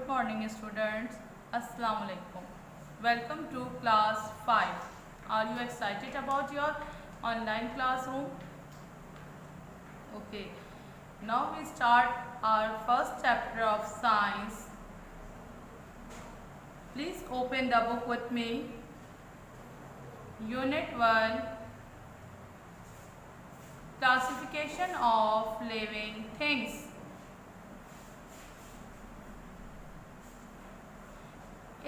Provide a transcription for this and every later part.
morning students. Assalamu alaikum. Welcome to class 5. Are you excited about your online classroom? Okay. Now we start our first chapter of science. Please open the book with me. Unit 1. Classification of living things.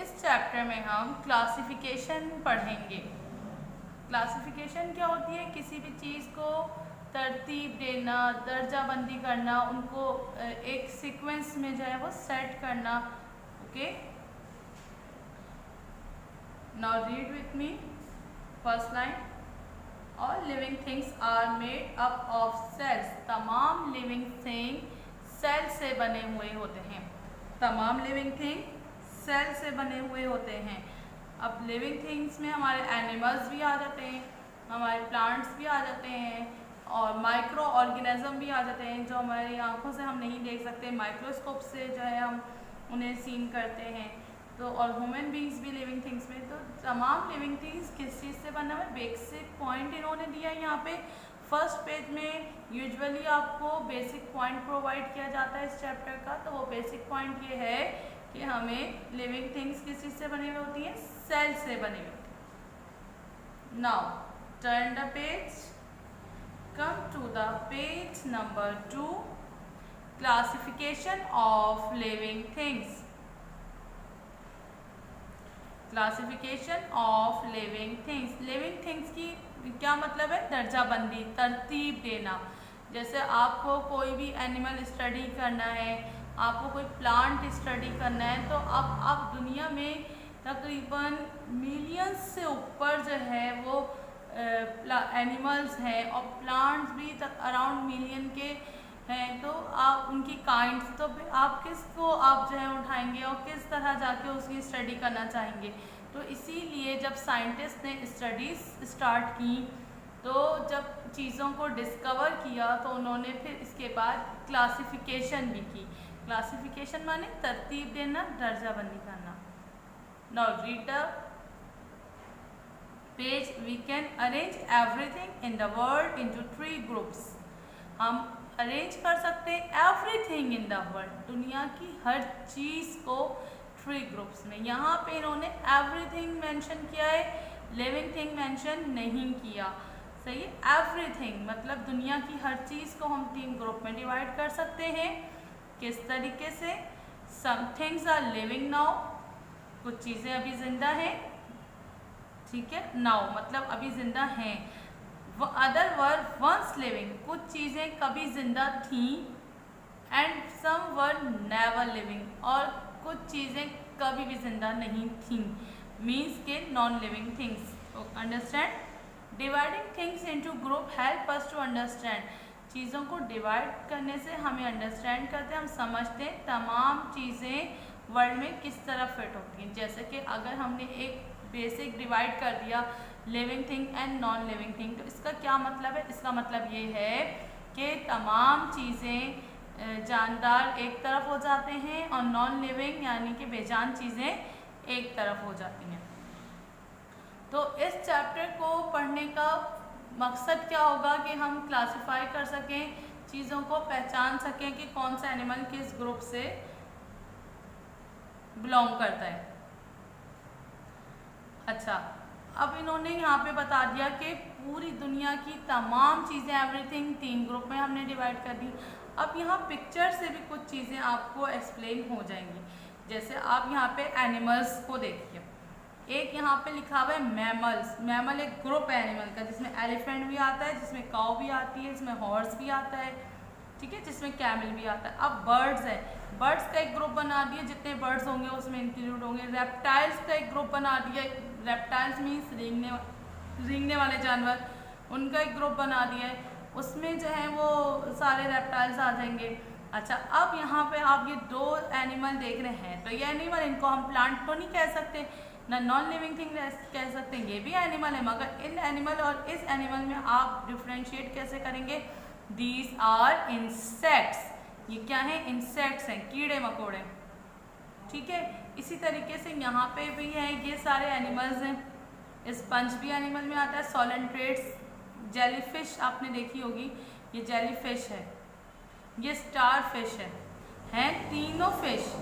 इस chapter में हम classification पढ़ेंगे। Classification क्या होती है? किसी भी चीज़ को तरतीब देना, दर्जाबंदी करना, उनको एक सीक्वेंस में जो है वो सेट करना। Okay, now read with me first line. All living things are made up of cells. तमाम लिविंग थिंग सेल से बने हुए होते हैं। तमाम लिविंग थिंग सेल से बने हुए होते हैं। अब लिविंग थिंग्स में हमारे एनिमल्स भी आ जाते हैं, हमारे प्लांट्स भी आ जाते हैं और माइक्रो ऑर्गेनिज्म भी आ जाते हैं जो हमारी आंखों से हम नहीं देख सकते, माइक्रोस्कोप से जो है हम उन्हें सीन करते हैं। तो और ह्यूमन बीइंग्स भी लिविंग थिंग्स में। तो तमाम लिविंग थिंग्स किस चीज़ से बना हुआ है? बेसिक पॉइंट इन्होंने दिया है यहाँ पे। फर्स्ट पेज में यूजुअली आपको बेसिक पॉइंट प्रोवाइड किया जाता है इस चैप्टर का। तो वो बेसिक पॉइंट ये है कि हमें लिविंग थिंग्स किस चीज़ से बनी हुई होती हैं? सेल से बनी हुई होती है। Now turn the page, come to the page number 2, classification of living things. Classification of living things. Living things की क्या मतलब है? दर्जाबंदी, तरतीब देना। जैसे आपको कोई भी एनिमल स्टडी करना है, आपको कोई प्लांट स्टडी करना है, तो अब आप दुनिया में तकरीबन मिलियंस से ऊपर जो है वो एनिमल्स हैं और प्लांट्स भी अराउंड मिलियन के हैं। तो आप उनकी काइंड्स, तो आप किसको आप जो है उठाएंगे और किस तरह जाके उसकी स्टडी करना चाहेंगे। तो इसीलिए जब साइंटिस्ट ने स्टडीज़ स्टार्ट की, तो जब चीज़ों को डिस्कवर किया तो उन्होंने फिर इसके बाद क्लासिफिकेशन भी की। क्लासिफिकेशन माने तरतीब देना, दर्जाबंदी करना। Now read the page. We can arrange everything in the world into 3 groups. हम अरेंज कर सकते हैं एवरीथिंग इन द वर्ल्ड, दुनिया की हर चीज़ को 3 ग्रुप्स में। यहाँ पे इन्होंने एवरीथिंग मेंशन किया है, लिविंग थिंग मेंशन नहीं किया। सही है? एवरीथिंग मतलब दुनिया की हर चीज़ को हम 3 ग्रुप में डिवाइड कर सकते हैं। किस तरीके से? Some things are living now, कुछ चीज़ें अभी जिंदा हैं। ठीक है, नाउ मतलब अभी जिंदा हैं। अदर वर वंस लिविंग, कुछ चीज़ें कभी जिंदा थीं। And some were never living, और कुछ चीज़ें कभी भी जिंदा नहीं थीं। मीन्स के non living things. Understand? Dividing things into group help us to understand. चीज़ों को डिवाइड करने से हमें अंडरस्टैंड करते हैं, हम समझते हैं तमाम चीज़ें वर्ल्ड में किस तरह फिट होती हैं। जैसे कि अगर हमने एक बेसिक डिवाइड कर दिया living thing and non living thing, तो इसका क्या मतलब है? इसका मतलब ये है कि तमाम चीज़ें जानदार एक तरफ हो जाते हैं और नॉन लिविंग यानी कि बेजान चीज़ें एक तरफ हो जाती हैं। तो इस चैप्टर को पढ़ने का मकसद क्या होगा कि हम क्लासिफाई कर सकें, चीज़ों को पहचान सकें कि कौन सा एनिमल किस ग्रुप से बिलोंग करता है। अच्छा, अब इन्होंने यहाँ पे बता दिया कि पूरी दुनिया की तमाम चीज़ें एवरीथिंग 3 ग्रुप में हमने डिवाइड कर दी। अब यहाँ पिक्चर से भी कुछ चीज़ें आपको एक्सप्लेन हो जाएंगी। जैसे आप यहाँ पे एनिमल्स को देखिए, एक यहाँ पे लिखा हुआ है मैमल्स। मैमल एक ग्रुप है एनिमल का, जिसमें एलिफेंट भी आता है, जिसमें काऊ भी आती है, जिसमें हॉर्स भी आता है, ठीक है, जिसमें कैमल भी आता है। अब बर्ड्स है, बर्ड्स का एक ग्रुप बना दिया, जितने बर्ड्स होंगे उसमें इंक्लूड होंगे। रेप्टाइल्स का एक ग्रुप बना दिया, रेप्टाइल्स मीन्स रेंगने वाले जानवर, उनका एक ग्रुप बना दिया है, उसमें जो है वो सारे रेप्टाइल्स आ जाएंगे। अच्छा, अब यहाँ पे आप ये 2 एनिमल देख रहे हैं, तो ये एनिमल, इनको हम प्लांट तो नहीं कह सकते, ना नॉन लिविंग थिंग कह सकते हैं, ये भी एनिमल है। मगर इन एनिमल और इस एनिमल में आप डिफ्रेंशिएट कैसे करेंगे? These are insects. ये क्या है? इंसेक्ट्स हैं, कीड़े मकोड़े। ठीक है। इसी तरीके से यहाँ पे भी हैं, ये सारे एनिमल्स हैं। स्पंज भी एनिमल में आता है। सोलेंट्रेट्स, जेलीफिश आपने देखी होगी, ये जेलीफिश है, ये स्टार फिश है तीनों फिश।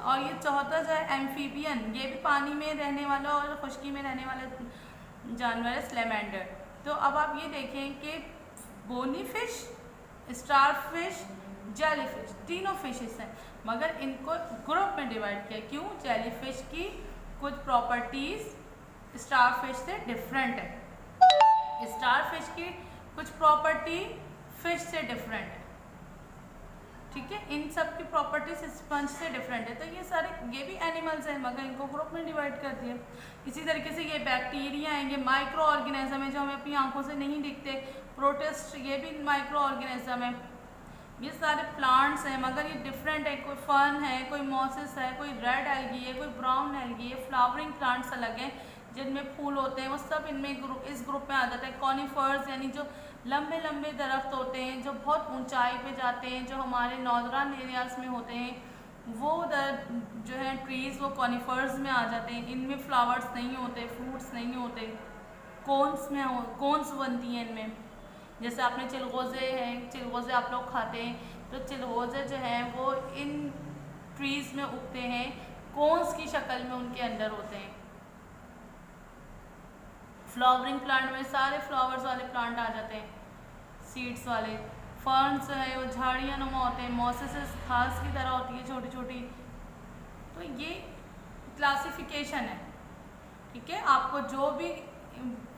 और ये चौथा जो है एम्फीबियन, ये भी पानी में रहने वाला और खुश्की में रहने वाला जानवर है, स्लेमेंडर। तो अब आप ये देखें कि bony fish, star fish, jellyfish, तीनों फिशेस हैं, मगर इनको ग्रुप में डिवाइड किया। क्यों? जेलीफिश की कुछ प्रॉपर्टीज स्टार फिश से डिफरेंट है, स्टार फिश की कुछ प्रॉपर्टी फिश से डिफरेंट है, ठीक है। इन सब की प्रॉपर्टीज स्पंज से डिफरेंट है। तो ये सारे ये भी एनिमल्स हैं, मगर इनको ग्रुप में डिवाइड कर दिया। इसी तरीके से ये बैक्टीरिया हैं, ये माइक्रो ऑर्गेनिज्म है जो हमें अपनी आंखों से नहीं दिखते। प्रोटिस्ट, ये भी माइक्रो ऑर्गेनिज्म है। ये सारे प्लांट्स हैं, मगर ये डिफरेंट है। कोई फर्न है, कोई मॉसेस है, कोई रेड एल्गी है, कोई ब्राउन एल्गी है। फ्लावरिंग प्लांट्स अलग हैं जिनमें फूल होते हैं, वो सब इनमें इस ग्रुप में आ जाता है। कॉनिफर्स यानी जो लंबे लंबे दरख्त होते हैं जो बहुत ऊंचाई पे जाते हैं, जो हमारे नॉर्दर्न एरियाज में होते हैं, वो जो है ट्रीज़ वो कॉनिफर्स में आ जाते हैं। इनमें फ्लावर्स नहीं होते, फ्रूट्स नहीं होते, कोन्स बनती हैं इनमें। जैसे आपने चिलगोज़े हैं, चिलगोज़े आप लोग खाते हैं, तो चिलगोज़े जो हैं वो इन ट्रीज़ में उगते हैं, कोन्स की शक्ल में उनके अंदर होते हैं। फ्लावरिंग प्लांट में सारे फ्लावर्स वाले प्लांट आ जाते हैं, सीड्स वाले। फर्न्स जो है वो झाड़ियाँ नुमा होते हैं, मॉसेस घास की तरह होती है छोटी छोटी। तो ये क्लासिफिकेशन है, ठीक है। आपको जो भी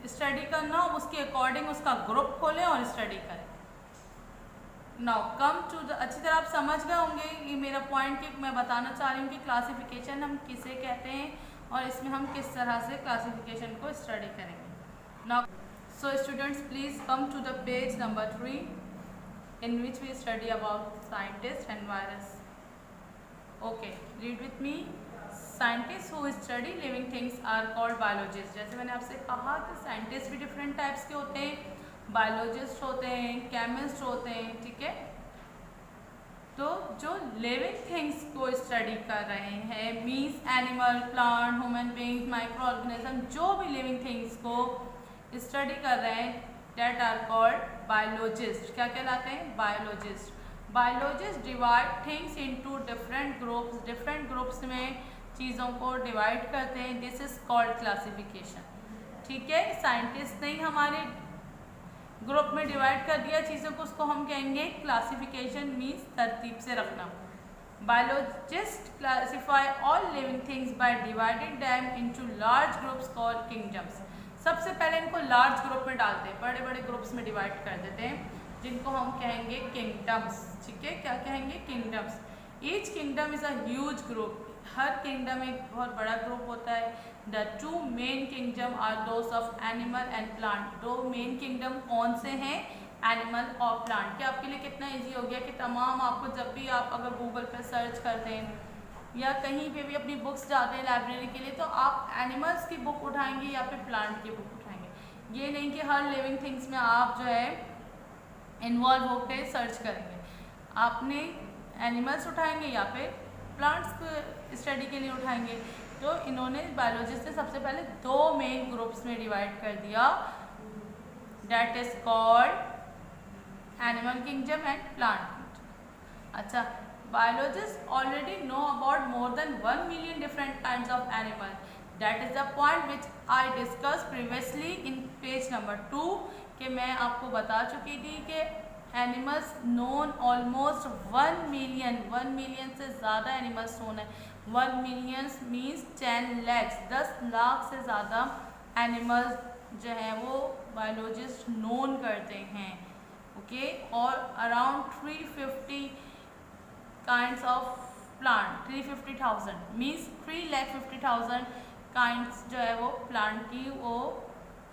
स्टडी करना हो उसके अकॉर्डिंग उसका ग्रुप खोलें और स्टडी करें। नाउ कम टू द, अच्छी तरह आप समझ गए होंगे ये मेरा पॉइंट कि मैं बताना चाह रही हूँ कि क्लासिफिकेशन हम किसे कहते हैं और इसमें हम किस तरह से क्लासिफिकेशन को स्टडी करेंगे। Now, so students, please come to the page number 3 in which we study about scientists and virus. Okay, read with me. Scientists who study living things are called biologists. जैसे मैंने आपसे कहा कि scientist भी different types के होते हैं, biologist होते हैं, केमिस्ट होते हैं, ठीक है। तो जो लिविंग थिंग्स को स्टडी कर रहे हैं, means animal, plant, human being, micro organism, जो भी लिविंग थिंग्स को स्टडी कर रहे हैं, डेट आर कॉल्ड बायोलॉजिस्ट। क्या कहलाते हैं? Biologist. Biologist divide things into different groups, different groups में चीज़ों को डिवाइड करते हैं। दिस इज कॉल्ड क्लासिफिकेशन, ठीक है। साइंटिस्ट ने हमारे ग्रुप में डिवाइड कर दिया चीज़ों को, उसको हम कहेंगे क्लासिफिकेशन, मीन्स तरतीब से रखना। Biologist classify all living things by dividing them into large groups called kingdoms. सबसे पहले इनको लार्ज ग्रुप में डालते हैं, बड़े बड़े ग्रुप्स में डिवाइड कर देते हैं, जिनको हम कहेंगे किंगडम्स, ठीक है। क्या कहेंगे? Kingdoms. Each kingdom is a huge group. हर किंगडम एक बहुत बड़ा ग्रुप होता है। The two main kingdom are those of animal and plant. दो मेन किंगडम कौन से हैं? एनिमल और प्लांट। क्या आपके लिए कितना ईजी हो गया कि तमाम आपको जब भी आप अगर गूगल पर सर्च करते हैं या कहीं पे भी अपनी बुक्स जाते हैं लाइब्रेरी के लिए, तो आप एनिमल्स की बुक उठाएंगे या फिर प्लांट की बुक उठाएंगे। ये नहीं कि हर लिविंग थिंग्स में आप जो है इन्वॉल्व होकर सर्च करेंगे। आपने एनिमल्स उठाएंगे या फिर प्लांट्स को स्टडी के लिए उठाएंगे। तो इन्होंने बायोलॉजिस्ट ने सबसे पहले दो मेन ग्रुप्स में डिवाइड कर दिया, that is called animal kingdom and plant kingdom. अच्छा, biologists already know about more than 1 million different kinds of animal. That is the point which I discussed previously in page number 2 कि मैं आपको बता चुकी थी कि animals known almost 1 million, 1 million से ज़्यादा animals known है। 1 million means 10 lakhs, 10 लाख से ज़्यादा animals जो हैं वो biologist known करते हैं, okay। और around 350 kinds of plant, 350,000 means 3,50,000 kinds जो है वो प्लांट की वो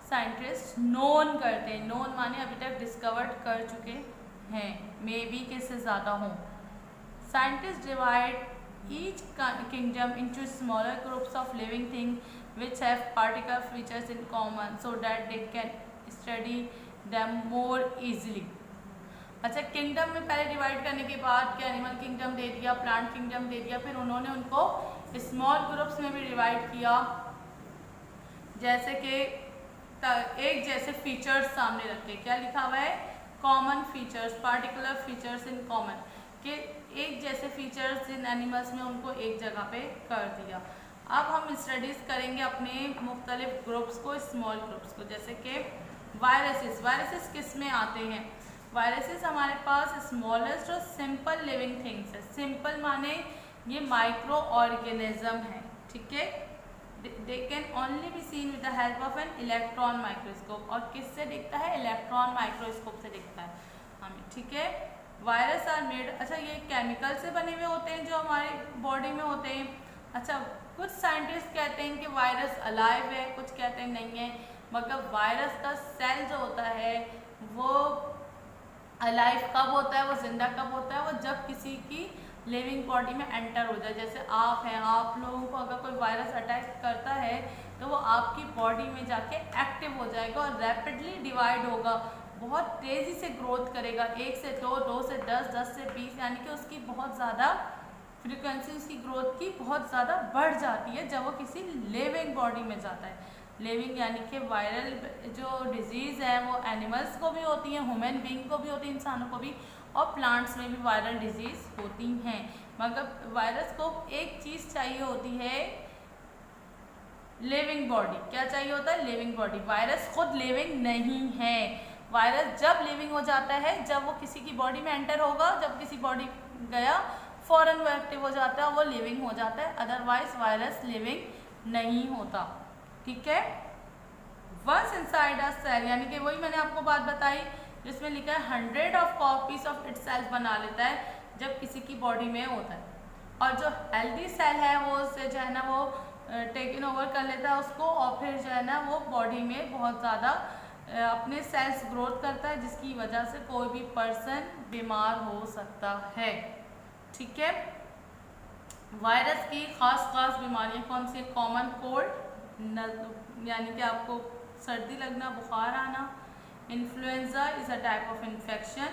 साइंटिस्ट नोन करते हैं। नोन माने अभी तक डिस्कवर्ड कर चुके हैं, मे बी कि इससे ज़्यादा हों। Scientist divide each kingdom into smaller groups of living thing which have particular features in common so that they can study them more easily. अच्छा, किंगडम में पहले डिवाइड करने के बाद कि एनिमल किंगडम दे दिया, प्लांट किंगडम दे दिया, फिर उन्होंने उनको स्मॉल ग्रुप्स में भी डिवाइड किया, जैसे कि एक जैसे फीचर्स सामने रखे। क्या लिखा हुआ है? Common features, particular features in common, कि एक जैसे फीचर्स इन एनिमल्स में उनको एक जगह पे कर दिया। अब हम स्टडीज करेंगे अपने मुख्तलिफ ग्रुप्स को, स्मॉल ग्रुप्स को, जैसे कि वायरसेस। वायरसेस किस में आते हैं? वायरसेस हमारे पास स्मॉलेस्ट और सिंपल लिविंग थिंग्स है। सिंपल माने ये माइक्रो ऑर्गेनिज्म है, ठीक है। They can only be seen with the help of an electron microscope. और किससे दिखता है? इलेक्ट्रॉन माइक्रोस्कोप से दिखता है हमें, ठीक है। वायरस आर मेड, अच्छा ये केमिकल से बने हुए होते हैं जो हमारे बॉडी में होते हैं। अच्छा, कुछ साइंटिस्ट कहते हैं कि वायरस अलाइव है, कुछ कहते हैं नहीं है, मगर वायरस का सेल जो होता है वो अलाइव कब होता है, वो जिंदा कब होता है? वो जब किसी की लिविंग बॉडी में एंटर हो जाए। जैसे आप हैं, आप लोगों को अगर कोई वायरस अटैक करता है तो वो आपकी बॉडी में जाके एक्टिव हो जाएगा और रैपिडली डिवाइड होगा, बहुत तेज़ी से ग्रोथ करेगा, 1 से 2, 2 से 10, 10 से 20, यानी कि उसकी बहुत ज़्यादा फ्रीक्वेंसी, उसकी ग्रोथ की बहुत ज़्यादा बढ़ जाती है जब वो किसी लिविंग बॉडी में जाता है। लिविंग यानी कि वायरल जो डिजीज़ है वो एनिमल्स को भी होती है, ह्यूमन बीइंग को भी होती है, इंसानों को भी, और प्लांट्स में भी वायरल डिजीज़ होती हैं। मगर वायरस को एक चीज़ चाहिए होती है, लिविंग बॉडी। क्या चाहिए होता है? Living body. वायरस खुद लिविंग नहीं है। वायरस जब लिविंग हो जाता है जब वो किसी की बॉडी में एंटर होगा, जब किसी बॉडी गया फौरन वो एक्टिव हो जाता है, वो लिविंग हो जाता है, अदरवाइज वायरस लिविंग नहीं होता, ठीक है। वंस इनसाइड अ सेल, यानी कि वही मैंने आपको बात बताई जिसमें लिखा है 100 ऑफ कॉपीज ऑफ इटसेल्फ बना लेता है जब किसी की बॉडी में होता है। और जो हेल्दी सेल है वो उससे जो है ना वो टेकन ओवर कर लेता है उसको, और फिर जो है ना वो बॉडी में बहुत ज़्यादा अपने सेल्स ग्रोथ करता है, जिसकी वजह से कोई भी पर्सन बीमार हो सकता है, ठीक है। वायरस की खास बीमारियाँ कौन सी? कॉमन कोल्ड, यानी कि आपको सर्दी लगना, बुखार आना, influenza is a type of infection,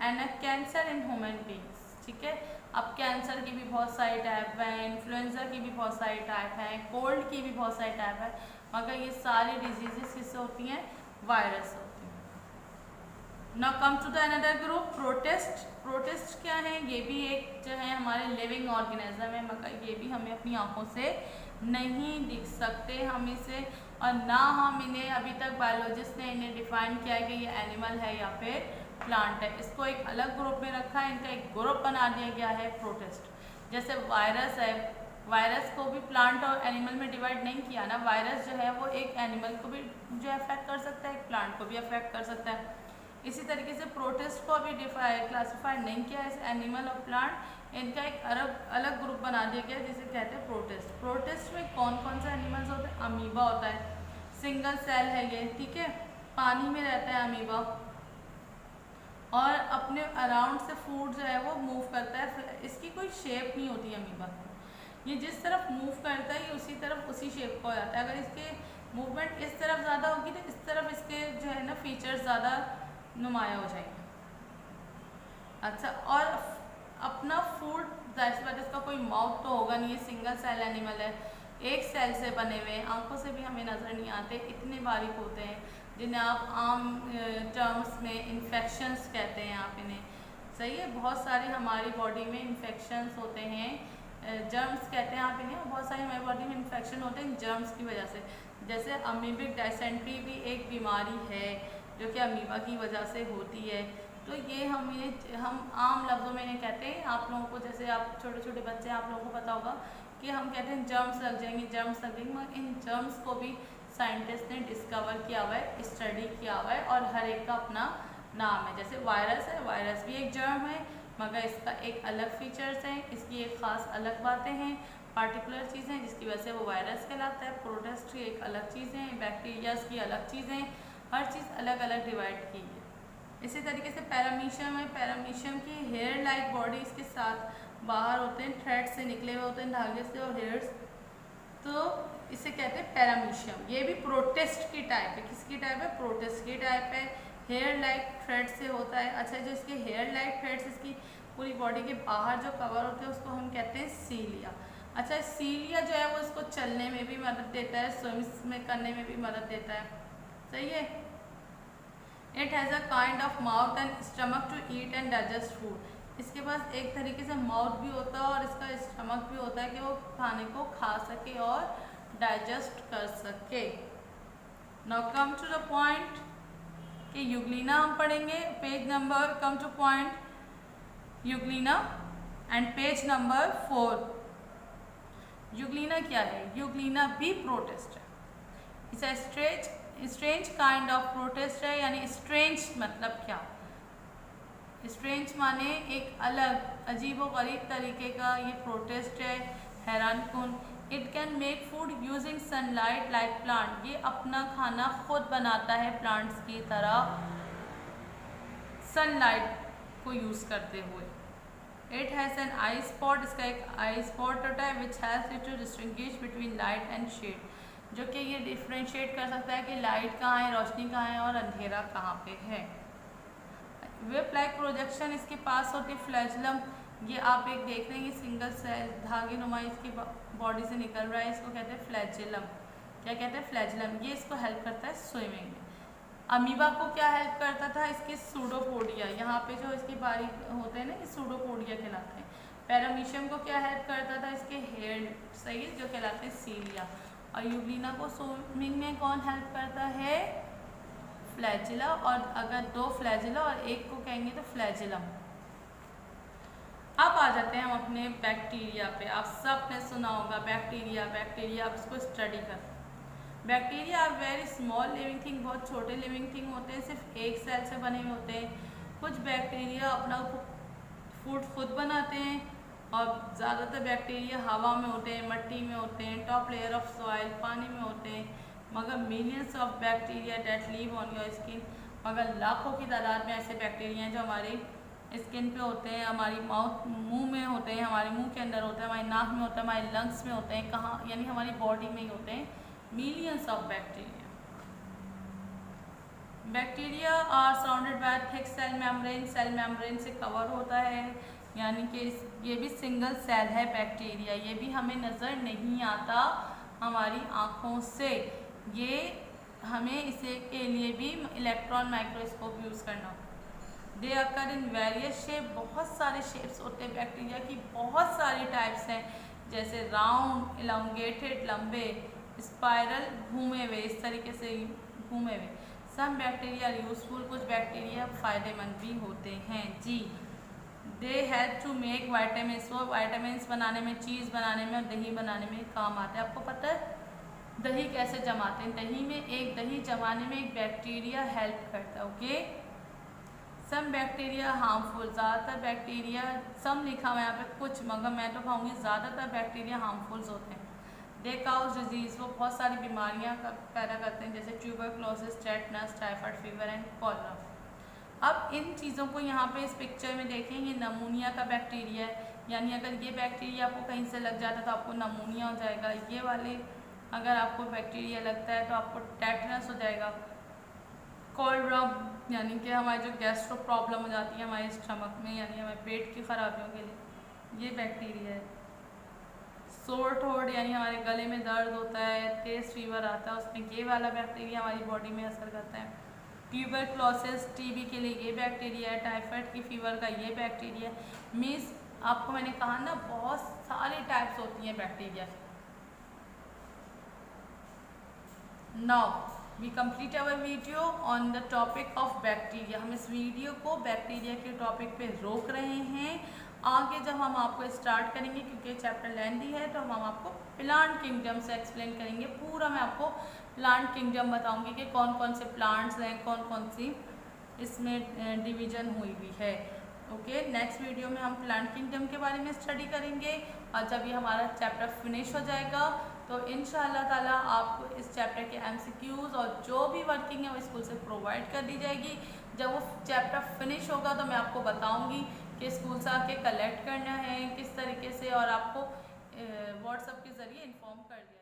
and a cancer in human beings, ठीक है। अब कैंसर की भी बहुत सारी टाइप हैं, इन्फ्लुएंजा की भी बहुत सारी टाइप हैं, कोल्ड की भी बहुत सारी टाइप है, मगर ये सारी डिजीजेस किससे होती हैं? वायरस होती हैं। Now come to the another group, protist. Protist क्या है? ये भी एक जो है हमारे लिविंग ऑर्गेनिज्म है, मगर ये भी हमें अपनी आंखों से नहीं दिख सकते हम इसे, और ना हम इन्हें अभी तक बायोलॉजिस्ट ने इन्हें डिफाइन किया है कि ये एनिमल है या फिर प्लांट है। इसको एक अलग ग्रुप में रखा है, इनका एक ग्रुप बना दिया गया है प्रोटिस्ट। जैसे वायरस है, वायरस को भी प्लांट और एनिमल में डिवाइड नहीं किया ना, वायरस जो है वो एक एनिमल को भी जो अफेक्ट कर सकता है, एक प्लांट को भी अफेक्ट कर सकता है। इसी तरीके से प्रोटिस्ट को अभी क्लासीफाइड नहीं किया है, एनिमल और प्लांट, इनका एक अलग ग्रुप बना दिया गया जिसे कहते हैं प्रोटिस्ट। प्रोटिस्ट में कौन कौन से एनिमल्स होते हैं? अमीबा होता है, सिंगल सेल है ये, ठीक है, पानी में रहता है अमीबा, और अपने अराउंड से फूड जो है वो मूव करता है। इसकी कोई शेप नहीं होती अमीबा की, ये जिस तरफ मूव करता है ये उसी तरफ उसी शेप का हो जाता है। अगर इसके मूवमेंट इस तरफ ज़्यादा होगी तो इस तरफ इसके जो है ना फीचर्स ज़्यादा नुमाया हो जाएंगे। अच्छा, और अपना फूड दैट्स व्हाट, इसका कोई माउथ तो होगा नहीं, ये सिंगल सेल एनिमल है, एक सेल से बने हुए, आंखों से भी हमें नज़र नहीं आते, इतने बारीक होते हैं, जिन्हें आप आम टर्म्स में इन्फेक्शंस कहते हैं आप इन्हें, सही है। बहुत सारे हमारी बॉडी में इन्फेक्शंस होते हैं, जर्म्स कहते हैं आप इन्हें, और बहुत सारे हमारी बॉडी में इन्फेक्शन होते हैं जर्म्स की वजह से। जैसे अमीबिक डायसेंट्री भी एक बीमारी है जो कि अमीबा की वजह से होती है। तो ये हम आम लफ्ज़ों में इन्हें कहते हैं, आप लोगों को, जैसे आप छोटे छोटे बच्चे हैं आप लोगों को पता होगा कि हम कहते हैं जर्म्स लग जाएंगे, जर्म्स लग जाएंगे, मगर इन जर्म्स को भी साइंटिस्ट ने डिस्कवर किया हुआ है, स्टडी किया हुआ है, और हर एक का अपना नाम है। जैसे वायरस है, वायरस भी एक जर्म है, मगर इसका एक अलग फीचर्स हैं, इसकी एक ख़ास अलग बातें हैं, पार्टिकुलर चीज़ें जिसकी वजह से वो वायरस कहलाता है। प्रोटिस्ट की एक अलग चीज़ें हैं, बैक्टीरियाज की अलग चीज़ें, हर चीज़ अलग अलग डिवाइड की है। इसी तरीके से पैरामीशियम है, पैरामीशियम की हेयर लाइक बॉडी इसके साथ बाहर होते हैं, थ्रेड से निकले हुए होते हैं, धागे से और हेयर्स, तो इसे कहते हैं पैरामीशियम। ये भी प्रोटिस्ट की टाइप है। किसकी टाइप है? प्रोटिस्ट की टाइप है। हेयर लाइक थ्रेड से होता है। अच्छा, जो इसके हेयर लाइक थ्रेड्स इसकी पूरी बॉडी के बाहर जो कवर होते हैं उसको हम कहते हैं सीलिया। अच्छा, सीलिया जो है वो इसको चलने में भी मदद देता है, स्विम्स में करने में भी मदद देता है। सही है। It has a kind of mouth and stomach to eat and digest food. इसके पास एक तरीके से माउथ भी होता है और इसका स्टमक भी होता है कि वो खाने को खा सके और डाइजेस्ट कर सके। Now come to the point कि यूग्लिना हम पढ़ेंगे। Page number, come to point, euglena and page number 4। Euglena क्या है? यूग्लिना भी प्रोटिस्ट है। It's a strange kind of protist है। यानी स्ट्रेंज मतलब क्या? स्ट्रेंज माने एक अलग, अजीबोगरीब तरीके का ये प्रोटिस्ट है, हैरानकुन। It can make food using sunlight like plant. ये अपना खाना खुद बनाता है प्लांट्स की तरह, सनलाइट को यूज़ करते हुए। It has an eye spot. इसका एक आई स्पॉट होता है which has it to distinguish between light and shade, जो कि ये डिफ्रेंशिएट कर सकता है कि लाइट कहाँ है, रोशनी कहाँ है और अंधेरा कहाँ पे है। वेब लाइक प्रोजेक्शन इसके पास होती है। फ्लैजलम, ये आप एक देख रहे हैं, सिंगल सेल धागे नुमा इसकी बॉडी से निकल रहा है, इसको कहते हैं फ्लैजलम। क्या कहते हैं? फ्लैजलम। ये इसको हेल्प करता है स्विमिंग में। अमीबा को क्या हेल्प करता था? इसके सूडोपोडिया, यहाँ पे जो इसके बारीक होते हैं ना, ये सूडोपोडिया कहलाते हैं। पैरामीशियम को क्या हेल्प करता था? इसके हेयर, सही है, जो कहलाते हैं सीलिया। और यूग्लिना को स्विमिंग में कौन हेल्प करता है? फ्लैजिला। और अगर दो फ्लैजिला और एक को कहेंगे तो फ्लैजिलम। अब आ जाते हैं हम अपने बैक्टीरिया पे। आप सब ने सुना होगा बैक्टीरिया, बैक्टीरिया, आप इसको स्टडी कर। Bacteria are very small living thing, बहुत छोटे लिविंग थिंग होते हैं, सिर्फ एक सेल से बने हुए होते हैं। कुछ बैक्टीरिया अपना फूड खुद बनाते हैं और ज़्यादातर बैक्टीरिया हवा में होते हैं, मिट्टी में होते हैं, टॉप लेयर ऑफ सॉइल, पानी में होते हैं। मगर millions of bacteria that live on your skin, मगर लाखों की तादाद में ऐसे बैक्टीरिया हैं जो हमारी स्किन पे होते हैं, हमारी माउथ, मुंह में होते हैं, हमारे मुंह के अंदर होते हैं, हमारी नाक में होते हैं, हमारे लंग्स में होते हैं, कहाँ, यानी हमारी बॉडी में ही होते हैं। Millions of bacteria. Bacteria are surrounded by thick cell membrane, cell membrane से कवर होता है, यानी कि ये भी सिंगल सेल है बैक्टीरिया। ये भी हमें नज़र नहीं आता हमारी आँखों से, ये हमें इसे के लिए भी इलेक्ट्रॉन माइक्रोस्कोप यूज़ करना होता है। दे अकर इन वेरियस शेप, बहुत सारे शेप्स होते हैं बैक्टीरिया की, बहुत सारी टाइप्स हैं, जैसे राउंड, इलांगेटेड, लंबे, स्पाइरल, घूमे हुए, इस तरीके से घूमे हुए। सम बैक्टीरिया यूजफुल, कुछ बैक्टीरिया फ़ायदेमंद भी होते हैं जी। They help to make vitamins, वो वाइटामिन्स बनाने में, चीज़ बनाने में और दही बनाने में काम आते हैं। आपको पता है दही कैसे जमाते हैं? दही में, एक दही जमाने में एक बैक्टीरिया हेल्प करता है। ओके, सम बैक्टीरिया हार्मफुल, ज़्यादातर बैक्टीरिया, सम लिखा हुआ है यहाँ पे कुछ, मगर मैं तो कहूँगी ज़्यादातर बैक्टीरिया हार्मफुल्स होते हैं। दे काउज डिजीज़, वो बहुत सारी बीमारियाँ पैदा करते हैं, जैसे tuberculosis, tetanus, typhoid fever and cholera. अब इन चीज़ों को यहाँ पे इस पिक्चर में देखें, ये नमूनिया का बैक्टीरिया है, यानी अगर ये बैक्टीरिया आपको कहीं से लग जाता है तो आपको नमूनिया हो जाएगा। ये वाले अगर आपको बैक्टीरिया लगता है तो आपको टेटनस हो जाएगा। कॉलरा यानी कि हमारी जो गैस्ट्रो प्रॉब्लम हो जाती है हमारे स्टमक में, यानी हमारे पेट की खराबियों के लिए, ये बैक्टीरिया है। सोर थ्रोट यानी हमारे गले में दर्द होता है, तेज़ फीवर आता है, उसमें ये वाला बैक्टीरिया हमारी बॉडी में असर करता है। ट्यूबरक्लोसिस, टीबी के लिए ये बैक्टीरिया है। टाइफाइड की फीवर का ये बैक्टीरिया है। मीन्स आपको मैंने कहा ना, बहुत सारी टाइप्स होती हैं bacteria. Now we complete our video on the topic of bacteria. हम इस वीडियो को बैक्टीरिया के टॉपिक पे रोक रहे हैं। आगे जब हम आपको स्टार्ट करेंगे, क्योंकि चैप्टर लेंथी है, तो हम आपको प्लांट किंगडम से एक्सप्लेन करेंगे। पूरा मैं आपको प्लांट किंगडम बताऊंगी कि कौन कौन से प्लांट्स हैं, कौन कौन सी इसमें डिवीजन हुई हुई है। ओके, नेक्स्ट वीडियो में हम प्लांट किंगडम के बारे में स्टडी करेंगे, और जब ये हमारा चैप्टर फिनिश हो जाएगा तो इंशाअल्लाह ताला आपको इस चैप्टर के MCQs और जो भी वर्किंग है वो स्कूल से प्रोवाइड कर दी जाएगी। जब वो चैप्टर फिनिश होगा तो मैं आपको बताऊंगी कि स्कूल से आके कलेक्ट करना है किस तरीके से, और आपको व्हाट्सएप के ज़रिए इन्फॉर्म कर दिया।